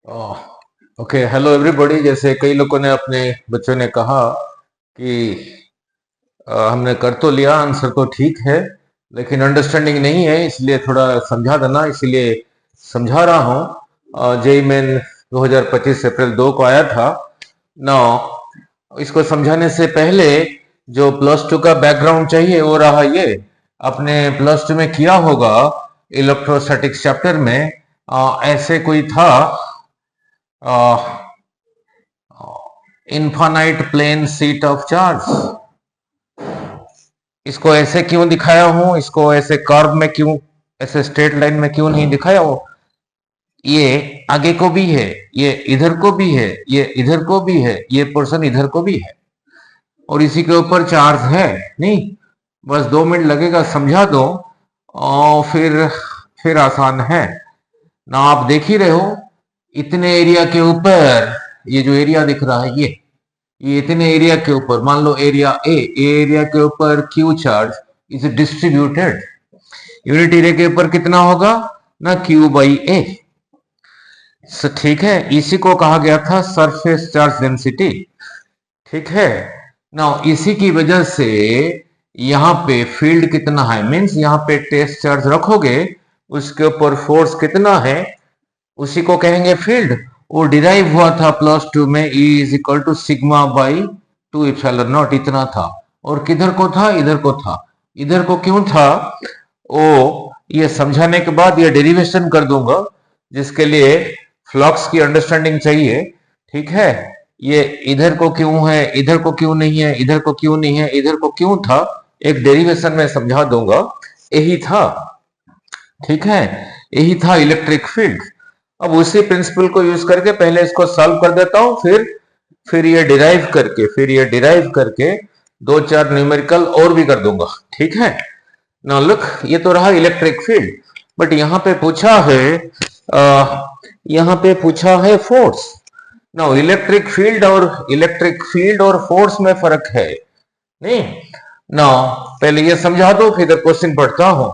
Okay, hello everybody. जैसे कई लोगों ने अपने बच्चों ने कहा कि हमने कर तो लिया, आंसर तो ठीक है, लेकिन अंडरस्टैंडिंग नहीं है, इसलिए थोड़ा समझा देना, इसलिए समझा रहा हूँ। जेई मेन 2025 अप्रैल 2 को आया था ना। इसको समझाने से पहले जो प्लस टू का बैकग्राउंड चाहिए वो रहा ये। अपने प्लस टू में किया होगा इलेक्ट्रोस्टैटिक्स चैप्टर में। ऐसे कोई था, infinite plane sheet of charge. इसको ऐसे क्यों दिखाया हूं, इसको ऐसे कर्व में क्यों, ऐसे स्ट्रेट लाइन में क्यों नहीं दिखाया हो। ये आगे को भी है, ये इधर को भी है, ये इधर को भी है, ये पोर्शन इधर को भी है, और इसी के ऊपर चार्ज है। नहीं, बस 2 मिनट लगेगा, समझा दो और फिर आसान है ना। आप देख ही रहे हो, इतने एरिया के ऊपर ये जो एरिया दिख रहा है, ये इतने एरिया के ऊपर, मान लो एरिया ए एरिया के ऊपर Q charge is distributed. Unit area के ऊपर कितना होगा ना, क्यू बाई ए। ठीक है, इसी को कहा गया था सरफेस चार्ज डेंसिटी। ठीक है ना, इसी की वजह से यहाँ पे फील्ड कितना है, मीन्स यहाँ पे टेस्ट चार्ज रखोगे, उसके ऊपर फोर्स कितना है, उसी को कहेंगे फील्ड। वो डिराइव हुआ था प्लस टू में, E is equal to sigma by 2 epsilon naught, इतना था। और किधर को था, इधर को था। इधर को क्यों था, ओ ये समझाने के बाद ये डेरिवेशन कर दूंगा, जिसके लिए फ्लक्स की अंडरस्टैंडिंग चाहिए। ठीक है, ये इधर को क्यों है, इधर को क्यों नहीं है, इधर को क्यों नहीं है, इधर को क्यों था, एक डेरिवेशन में समझा दूंगा। यही था, ठीक है, यही था इलेक्ट्रिक फील्ड। अब उसी प्रिंसिपल को यूज करके पहले इसको सॉल्व कर देता हूं, फिर ये डिराइव करके 2-4 न्यूमेरिकल और भी कर दूंगा। ठीक है ना। लुक, ये तो रहा इलेक्ट्रिक फील्ड, बट यहाँ पे पूछा है फोर्स। ना, इलेक्ट्रिक फील्ड और फोर्स में फर्क है। नहीं ना, पहले ये समझा दो, फिर क्वेश्चन पढ़ता हूं।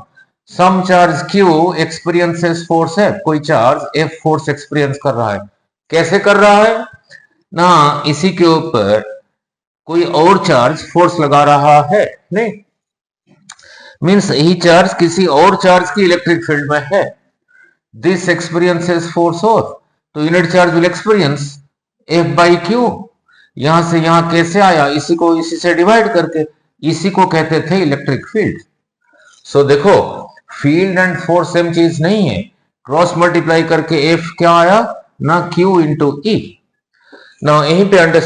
Some charge Q experiences force है, कोई चार्ज F फोर्स एक्सपीरियंस कर रहा है। कैसे कर रहा है ना, इसी के ऊपर कोई और चार्ज फोर्स लगा रहा है। नहीं, मींस यही चार्ज किसी और चार्ज की इलेक्ट्रिक फील्ड में है। दिस एक्सपीरियंसेस फोर्स, और तो unit charge will experience F by Q। यहां से यहां कैसे आया, इसी को इसी से डिवाइड करके, इसी को कहते थे इलेक्ट्रिक फील्ड। सो देखो, फील्ड एंड फोर्स सेम चीज नहीं है। क्रॉस मल्टीप्लाई करके F क्या आया ना, Q इंटू E ना। यहीं पे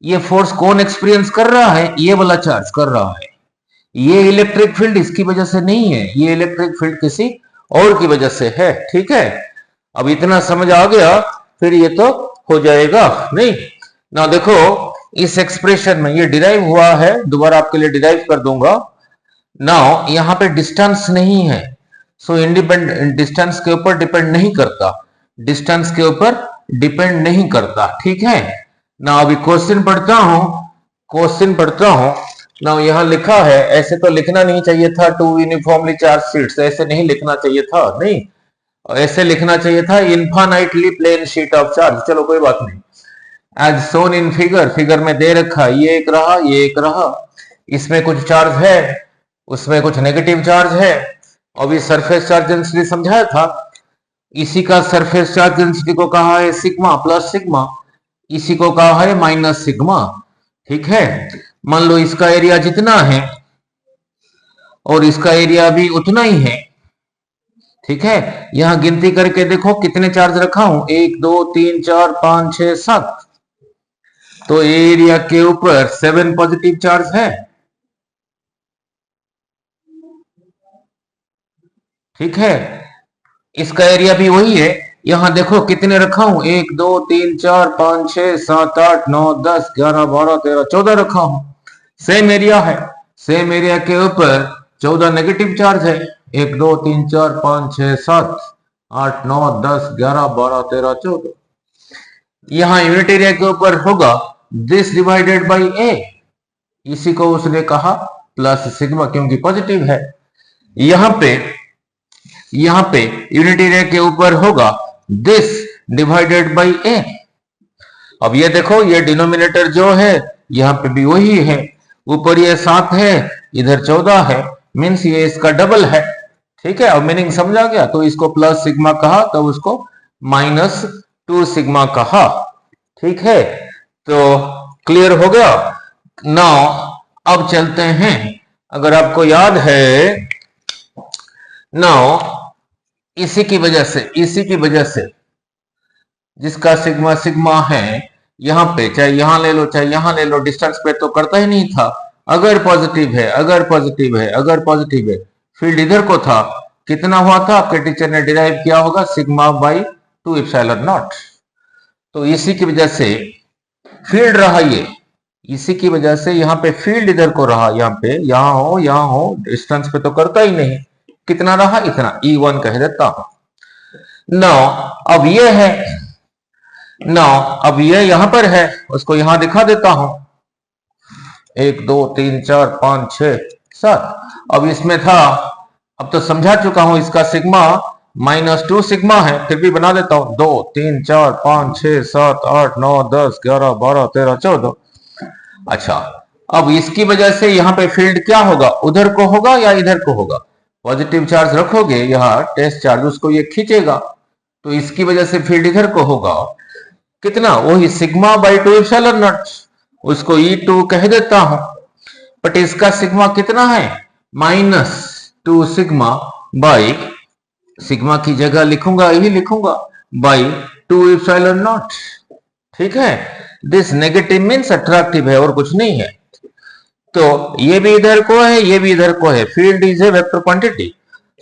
ये फोर्स कौन एक्सपीरियंस कर रहा है, ये वाला चार्ज कर रहा है। ये इलेक्ट्रिक फील्ड इसकी वजह से नहीं है, ये इलेक्ट्रिक फील्ड किसी और की वजह से है। ठीक है, अब इतना समझ आ गया, फिर ये तो हो जाएगा। नहीं ना, देखो इस एक्सप्रेशन में ये डिराइव हुआ है, दोबारा आपके लिए डिराइव कर दूंगा। नाउ यहाँ पे डिस्टेंस नहीं है, सो इंडिपेंडेंट डिस्टेंस के ऊपर डिपेंड नहीं करता, डिस्टेंस के ऊपर डिपेंड नहीं करता। ठीक है ना, अभी क्वेश्चन पढ़ता हूं ना। यहाँ लिखा है, ऐसे तो लिखना नहीं चाहिए था, 2 यूनिफॉर्मली चार्ज शीट्स, ऐसे नहीं लिखना चाहिए था। नहीं, ऐसे लिखना चाहिए था, infinitely plane sheet of charge. चलो कोई बात नहीं, एज सोन इन फिगर में दे रखा, ये एक रहा, ये एक रहा, इसमें कुछ चार्ज है, उसमें कुछ नेगेटिव चार्ज है। अभी सरफेस चार्ज डेंसिटी समझाया था, इसी का सरफेस चार्ज डेंसिटी को कहा है सिग्मा प्लस सिग्मा, इसी को कहा है माइनस सिग्मा। ठीक है, मान लो इसका एरिया जितना है और इसका एरिया भी उतना ही है। ठीक है, यहां गिनती करके देखो कितने चार्ज रखा हूं, 1 2 3 4 5 6 7, तो एरिया के ऊपर 7 पॉजिटिव चार्ज है। ठीक है, इसका एरिया भी वही है। यहां देखो कितने रखा हूं, 1 2 3 4 5 6 7 8 9 10 11 12 13 14 रखा हूं। सेम एरिया है, सेम एरिया के ऊपर 14 नेगेटिव चार्ज है। 1 2 3 4 5 6 7 8 9 10 11 12 13 14। यहां यूनिट एरिया के यूनिट ऊपर होगा दिस डिवाइडेड बाई ए, इसी को उसने कहा प्लस सिग्मा, क्योंकि पॉजिटिव है। यहां पे यूनिट एरिया के ऊपर होगा दिस डिवाइडेड बाई ए। अब ये देखो, ये डिनोमिनेटर जो है यहाँ पे भी वही है, ऊपर ये 7 है, इधर 14 है, मीन्स ये इसका डबल है। ठीक है, अब मीनिंग समझा गया। तो इसको प्लस सिग्मा कहा, तो उसको -2 सिग्मा कहा। ठीक है, तो क्लियर हो गया। नाउ अब चलते हैं, अगर आपको याद है, नाउ इसी की वजह से जिसका सिग्मा सिग्मा है, यहां पे चाहे यहां ले लो चाहे यहां ले लो, डिस्टेंस पे तो करता ही नहीं था। अगर पॉजिटिव है, फील्ड इधर को था, कितना हुआ था आपके टीचर ने डिराइव किया होगा, सिग्मा बाई 2 एप्सिलॉन नॉट। तो इसी की वजह से फील्ड रहा ये, इसी की वजह से यहाँ पे फील्ड इधर को रहा, यहाँ हो डिस्टेंस पे तो करता ही नहीं। कितना रहा, इतना, E1 कह देता हूं। नाउ अब ये है, अब ये यहां पर है, उसको यहां दिखा देता हूं, 1 2 3 4 5 6 7। अब इसमें था, अब तो समझा चुका हूं, इसका सिग्मा -2 सिग्मा है, फिर भी बना देता हूं, 2 3 4 5 6 7 8 9 10 11 12 13 14। अच्छा, अब इसकी वजह से यहाँ पे फील्ड क्या होगा, उधर को होगा या इधर को होगा। पॉजिटिव चार्ज रखोगे यहाँ टेस्ट चार्ज, उसको ये खींचेगा, तो इसकी वजह से फील्ड इधर को होगा। कितना, वही सिग्मा बाई 2 एप्सिलॉन नॉट, उसको E2 कह देता हूं। बट इसका सिग्मा कितना है, -2 सिग्मा बाई, सिग्मा की जगह लिखूंगा, यही लिखूंगा, बाई 2 एप्सिलॉन नॉट। ठीक है, दिस नेगेटिव मीन्स अट्रैक्टिव है और कुछ नहीं है। तो ये भी इधर को है, ये भी इधर को है, field is a vector quantity.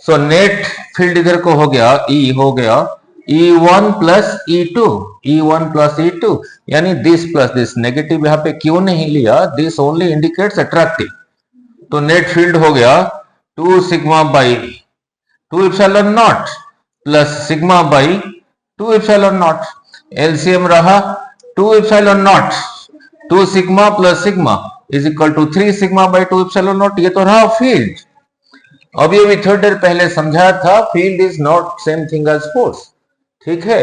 So net field इधर को हो गया, E हो गया E1 प्लस E2, यानी दिस प्लस दिस। नेगेटिव यहाँ पे क्यों नहीं लिया, दिस ओनली इंडिकेट्स अट्रैक्टिव। तो नेट फील्ड हो गया 2 sigma by 2 epsilon naught plus sigma by 2 epsilon naught. LCM रहा 2 epsilon naught, 2 sigma plus sigma is equal to 3 sigma by 2 epsilon naught. ये तो रहा फील्ड। अब ये भी थोड़ी देर पहले समझाया था, field is not same thing as force. ठीक है,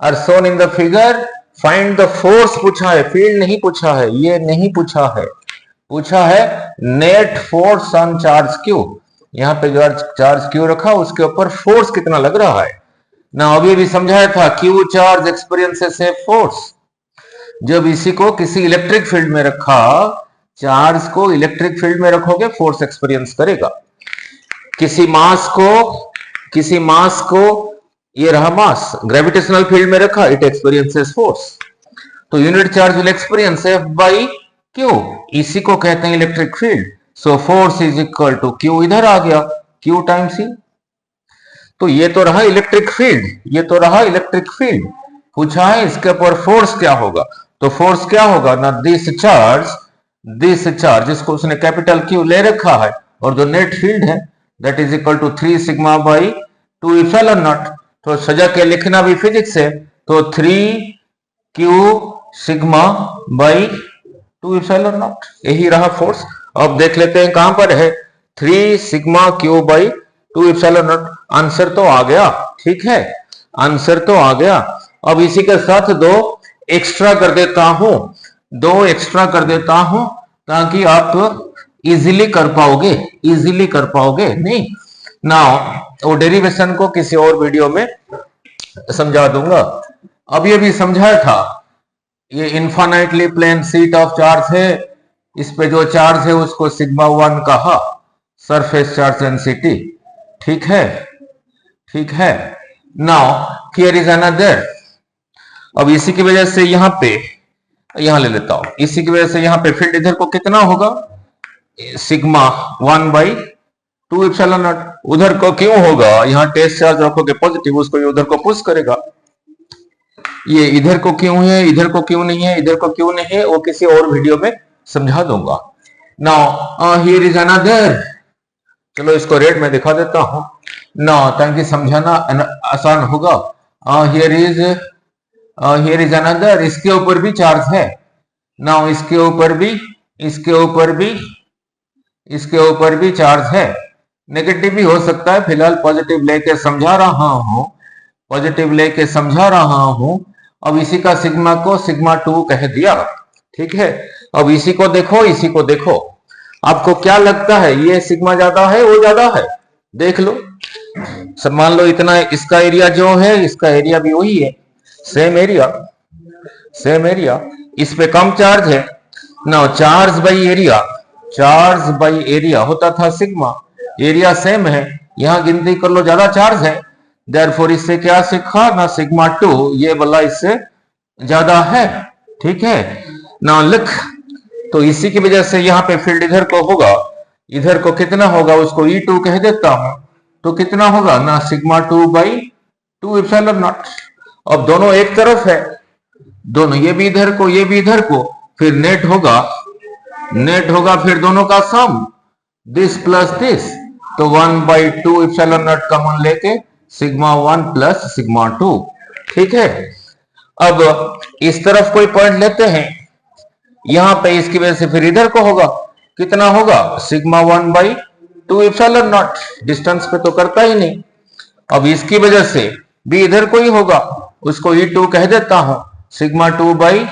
are shown in the figure, find the force पूछा है, फील्ड नहीं पूछा है, ये नहीं पूछा है, पूछा है net force on charge Q. यहाँ पे जो चार्ज क्यू रखा, उसके ऊपर फोर्स कितना लग रहा है ना। अभी भी समझाया था, Q charge experiences a force. जब इसी को किसी इलेक्ट्रिक फील्ड में रखा, चार्ज को इलेक्ट्रिक फील्ड में रखोगे, फोर्स एक्सपीरियंस करेगा। किसी मास को ये रहा मास, ग्रेविटेशनल फील्ड में रखा, इट एक्सपीरियंसेस फोर्स। तो unit charge will experience F by Q, इसी को कहते हैं electric field. So force is equal to Q, इधर आ गया क्यू टाइम सी। तो ये तो रहा इलेक्ट्रिक फील्ड, पूछा है इसके ऊपर फोर्स क्या होगा। तो फोर्स क्या होगा ना, दिस चार्ज इसको उसने कैपिटल क्यू ले रखा है, और जो नेट फील्ड है that is equal to 3 sigma by 2 epsilon naught. तो सजा के लिखना भी फिजिक्स है, तो 3 Q sigma by 2 epsilon naught, यही रहा फोर्स। अब देख लेते हैं कहां पर है, 3 sigma Q by 2 epsilon not. Answer तो आ गया, ठीक है, आंसर तो आ गया। अब इसी के साथ 2 एक्स्ट्रा कर देता हूं, ताकि आप इजीली कर पाओगे नहीं ना। वो डेरिवेशन को किसी और वीडियो में समझा दूंगा। अब ये भी समझाया था, ये infinitely plane sheet of charge है, इस पे जो चार्ज है उसको सिग्मा 1 कहा, सरफेस चार्ज डेंसिटी। ठीक है। Now here is another. अब इसी की वजह से यहां ले लेता हूं, इसी की वजह से यहां पे फील्ड इधर को कितना होगा, सिग्मा 1 बाई 2 एप्सिलॉन नॉट। उधर को क्यों होगा, यहां टेस्ट चार्ज रखोगे पॉजिटिव, उसको ये उधर को पुश करेगा। ये इधर को क्यों है, इधर को क्यों नहीं है, वो किसी और वीडियो में समझा दूंगा। नाउ हियर इज अनदर, चलो इसको रेड में दिखा देता हूं ना, ताकि समझाना आसान होगा। हियर इज अनदर, इसके ऊपर भी चार्ज है ना, इसके ऊपर भी चार्ज है। नेगेटिव भी हो सकता है, फिलहाल पॉजिटिव लेके समझा रहा हूं। पॉजिटिव लेके समझा रहा हूं। अब इसी का सिग्मा को सिग्मा 2 कह दिया, ठीक है। अब इसी को देखो, इसी को देखो, आपको क्या लगता है ये सिग्मा ज्यादा है वो ज्यादा है? देख लो, सब मान लो इतना इसका एरिया जो है, इसका एरिया भी वही है, सेम एरिया, सेम एरिया। इस पे कम चार्ज है ना, charge by area, charge by area होता था सिग्मा, एरिया सेम है, यहां गिनती कर लो ज्यादा चार्ज है, देयरफॉर इससे क्या सीखा ना, सिग्मा 2 ये वाला इससे ज्यादा है, ठीक है ना। लिख, तो इसी की वजह से यहाँ पे फील्ड इधर को होगा, इधर को कितना होगा उसको E2 कह देता हूं, तो कितना होगा ना, सिग्मा 2 बाई 2 एप्सिलॉन नॉट। अब दोनों एक तरफ है, दोनों ये भी इधर को ये भी इधर को, फिर नेट होगा, नेट होगा फिर दोनों का सम, दिस प्लस दिस, तो 1 बाई 2 एप्सिलॉन नॉट कॉमन लेके सिग्मा 1 प्लस सिग्मा 2, ठीक है। अब इस तरफ कोई पॉइंट लेते हैं, यहां पे इसकी वजह से फिर इधर को होगा, कितना होगा sigma 1 by 2 epsilon not, distance पे तो करता ही नहीं। अब इसकी वजह से भी इधर को ही होगा, उसको E2 कह देता हूं, सिग्मा 2 बाई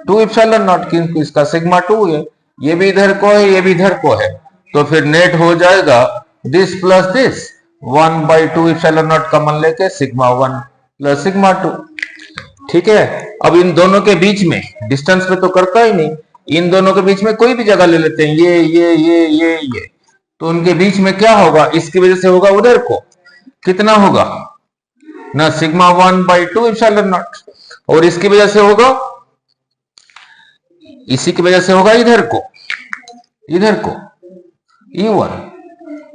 2 एप्सिलॉन नॉट, क्योंकि इसका सिग्मा 2 है, ये भी इधर को है ये भी इधर को है, तो फिर नेट हो जाएगा this plus this, 1 by 2 epsilon not common लेके सिग्मा 1 प्लस सिग्मा 2, ठीक है। अब इन दोनों के बीच में डिस्टेंस पे तो करता ही नहीं, इन दोनों के बीच में कोई भी जगह ले लेते हैं, ये, तो उनके बीच में क्या होगा, इसकी वजह से होगा उधर को, कितना होगा ना, सिग्मा 1 बाई 2 एप्सिलॉन नॉट, और इसकी वजह से होगा, इसी की वजह से होगा इधर को E1,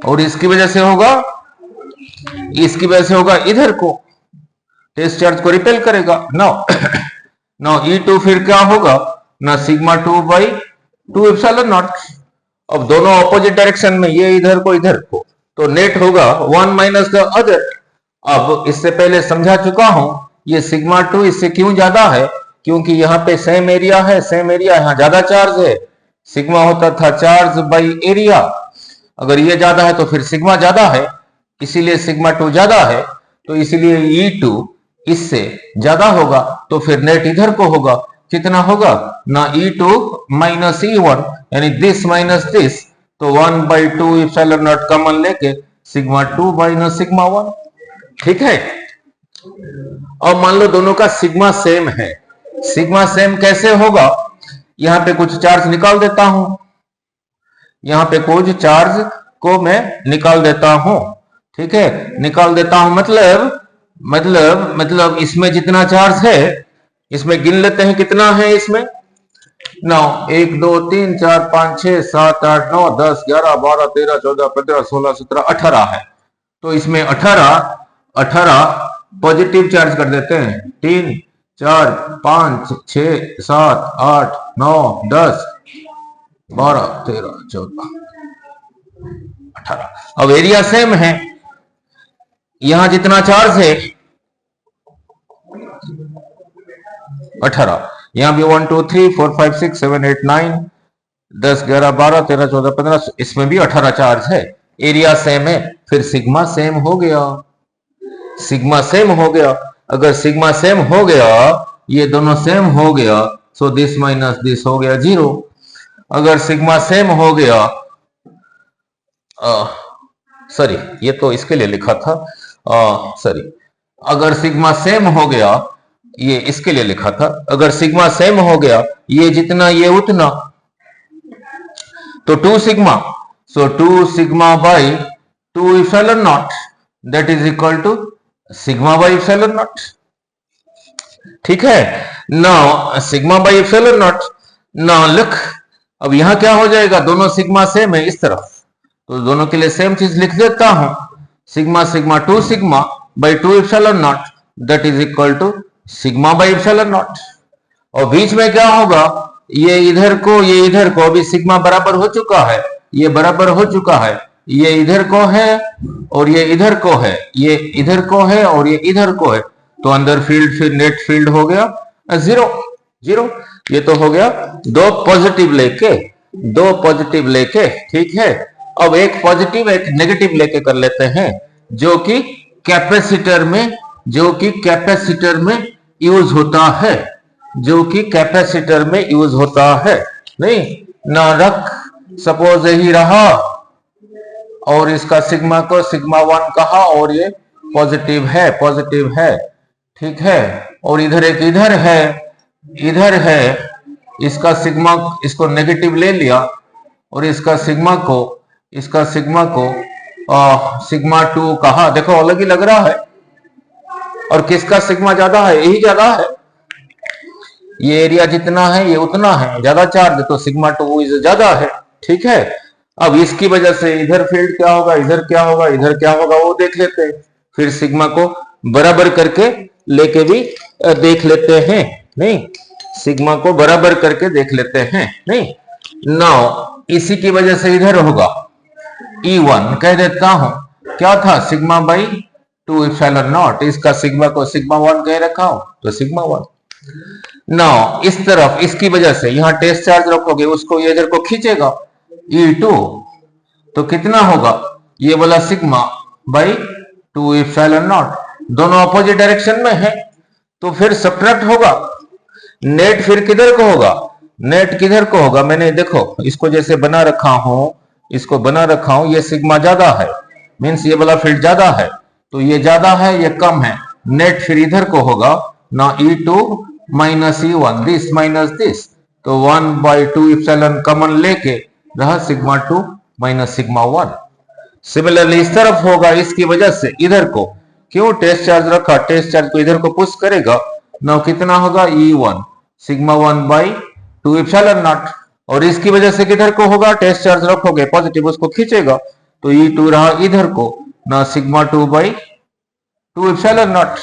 और इसकी वजह से होगा, इसकी वजह से होगा इधर को, टेस्ट चार्ज को रिपेल करेगा। नाउ E2 फिर क्या होगा ना, सिग्मा 2 बाई 2 एप्सिलॉन नॉट। अब दोनों ऑपोजिट डायरेक्शन में, ये इधर को, तो नेट होगा 1 माइनस द अदर। अब इससे पहले समझा चुका हूं, ये सिग्मा 2 इससे क्यों ज्यादा है, क्योंकि यहाँ पे सेम एरिया है, सेम एरिया, यहाँ ज्यादा चार्ज है, सिग्मा होता था चार्ज बाई एरिया, अगर ये ज्यादा है तो फिर सिग्मा ज्यादा है, इसीलिए सिग्मा 2 ज्यादा है, तो इसीलिए E2 इससे ज्यादा होगा, तो फिर नेट इधर को होगा, कितना होगा ना, E2 माइनस E1, यानी दिस माइनस दिस, तो 1 बाई 2 एप्सिलॉन नॉट कॉमन लेके सिग्मा 2 माइनस सिग्मा 1, ठीक है। और मान लो दोनों का सिग्मा सेम है, सिग्मा सेम कैसे होगा, यहां पे कुछ चार्ज निकाल देता हूं, यहां पे कुछ चार्ज को मैं निकाल देता हूं, ठीक है, निकाल देता हूं, मतलब इसमें जितना चार्ज है, इसमें गिन लेते हैं कितना है इसमें, 9 1 2 3 4 5 6 7 8 9 10 11 12 13 14 15 16 17 18 है, तो इसमें 18 पॉजिटिव चार्ज कर देते हैं, 3 4 5 6 7 8 9 10 12 13 14 18। अब एरिया सेम है, यहां जितना चार्ज है 18, यहां भी 1 2 3 4 5 6 7 8 9 10 11 12 13 14 15, इसमें भी 18 चार्ज है, एरिया सेम है, फिर सिग्मा सेम हो गया, सिग्मा सेम हो गया। अगर सिग्मा सेम हो गया, ये दोनों सेम हो गया, सो दिस माइनस दिस हो गया 0। अगर सिग्मा सेम हो गया, सॉरी ये तो इसके लिए लिखा था, सॉरी, अगर सिग्मा सेम हो गया, ये इसके लिए लिखा था, अगर सिग्मा सेम हो गया, ये जितना ये उतना, तो 2 sigma, so 2 sigma by 2 epsilon naught, that is equal to sigma by epsilon naught, ठीक है। Now sigma by epsilon naught, now लिख, अब यहां क्या हो जाएगा, दोनों सिग्मा सेम है इस तरफ, तो दोनों के लिए सेम चीज लिख देता हूं, sigma sigma 2 sigma by 2 epsilon naught, that is equal to sigma by epsilon naught. और बीच में क्या होगा, ये इधर को, अभी सिग्मा बराबर हो चुका है, ये बराबर हो चुका है, ये इधर को है और ये इधर को है, ये इधर को है और ये इधर को है, तो अंदर फील्ड, फिर नेट फील्ड हो गया 0। ये तो हो गया दो पॉजिटिव लेके, ठीक है। अब एक पॉजिटिव एक नेगेटिव लेके कर लेते हैं, जो कि कैपेसिटर में जो कि कैपेसिटर में यूज होता है, जो कि कैपेसिटर में यूज होता है। नहीं ना रख, सपोज यही रहा और इसका सिग्मा को सिग्मा 1 कहा और ये पॉजिटिव है, पॉजिटिव है, ठीक है। और इधर एक इधर है, इसका सिग्मा, इसको नेगेटिव ले लिया और इसका सिग्मा को सिग्मा 2 कहा। देखो अलग ही लग रहा है, और किसका सिग्मा ज्यादा है? यही ज्यादा है। ये एरिया जितना है ये उतना है, ज्यादा चार्ज, तो सिग्मा 2 इज ज्यादा है, ठीक है। अब इसकी वजह से इधर फील्ड क्या होगा, इधर क्या होगा, इधर क्या होगा, वो देख लेते हैं। फिर सिग्मा को बराबर करके लेके भी देख लेते हैं। नहीं, सिग्मा को बराबर करके देख लेते हैं। नहीं, नाउ इसी की वजह से इधर होगा E1 कह देता हूं, क्या था? Sigma by 2 epsilon not. इसका सिग्मा को सिग्मा 1 कह रखा हूं, तो सिग्मा 1। नाउ इस तरफ इसकी वजह से यहां टेस्ट चार्ज रखोगे, उसको ये इधर को खींचेगा E2, तो कितना होगा? ये वाला सिग्मा बाई 2 एप्सिलॉन नॉट। दोनों अपोजिट डायरेक्शन में है, तो फिर सब्ट्रैक्ट होगा। नेट फिर किधर को होगा? नेट किधर को होगा? मैंने देखो इसको जैसे बना रखा हूं, इसको बना रखा हूं, ये सिग्मा ज्यादा है, मीन्स ये वाला फील्ड ज्यादा है, तो ये ज्यादा है, ये कम है। नेट फिर इधर को होगा ना, E2 minus E1, this minus this, तो 1 बाई 2 एप्सिलॉन कॉमन लेके रहा सिग्मा 2 माइनस सिग्मा 1। सिमिलरली इस तरफ होगा, इसकी वजह से इधर को क्यों टेस्ट चार्ज रखा, टेस्ट चार्ज को इधर को पुश करेगा ना, कितना होगा? E1 sigma 1 by 2 epsilon naught. और इसकी वजह से किधर को होगा? टेस्ट चार्ज रखोगे पॉजिटिव, उसको खींचेगा, तो E2 रहा इधर को ना, सिग्मा 2 बाई 2 एप्सिलॉन नॉट।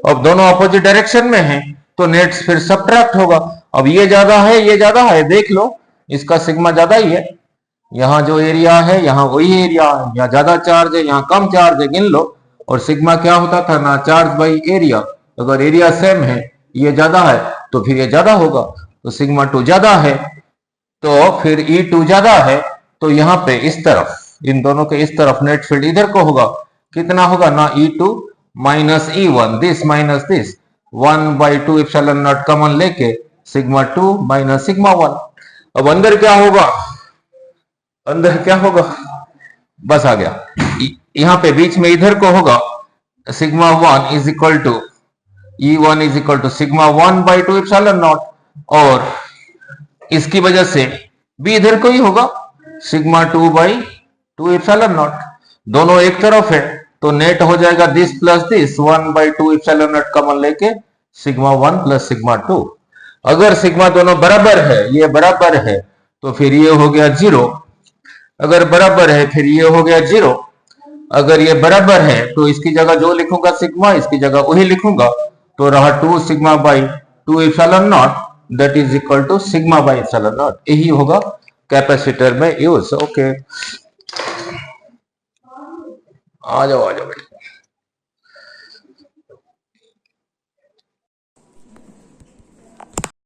अब दोनों अपोजिट डायरेक्शन में हैं, तो नेट फिर सब्ट्रैक्ट होगा। अब ये ज्यादा है, ये ज्यादा है, देख लो इसका सिग्मा ज्यादा ही है। यहाँ जो एरिया है यहाँ वही एरिया है, यहाँ ज्यादा चार्ज है, यहाँ कम चार्ज है, गिन लो। और सिग्मा क्या होता था ना, चार्ज बाई एरिया। अगर एरिया सेम है, ये ज्यादा है, तो फिर ये ज्यादा होगा, तो सिग्मा 2 ज्यादा है, तो फिर E2 ज्यादा है, तो यहाँ पे इस तरफ, इन दोनों के इस तरफ नेट फील्ड इधर को होगा, कितना होगा ना, E2 minus E1, this minus this, 1 by 2 epsilon not common लेके सिग्मा 2 माइनस सिग्मा 1। अब अंदर क्या होगा? अंदर क्या होगा? बस आ गया। यहाँ पे बीच में इधर को होगा sigma 1 is equal to E1 is equal to sigma 1 by 2 epsilon naught, और इसकी वजह से भी इधर को ही होगा सिग्मा 2 बाई 2 एप्सिलॉन नॉट। दोनों एक तरफ है, तो नेट हो जाएगा this plus this, 1 by 2 epsilon not common लेके सिग्मा 1 प्लस सिग्मा 2। अगर सिग्मा दोनों बराबर है, ये बराबर है, तो फिर ये हो गया 0। अगर बराबर है फिर ये हो गया 0। अगर ये बराबर है तो इसकी जगह जो लिखूंगा सिग्मा, इसकी जगह वही लिखूंगा, तो रहा 2 sigma by 2 epsilon naught, that is equal to sigma by epsilon naught. यही होगा कैपेसिटर में यूज। ओके, आ जाओ बेटा।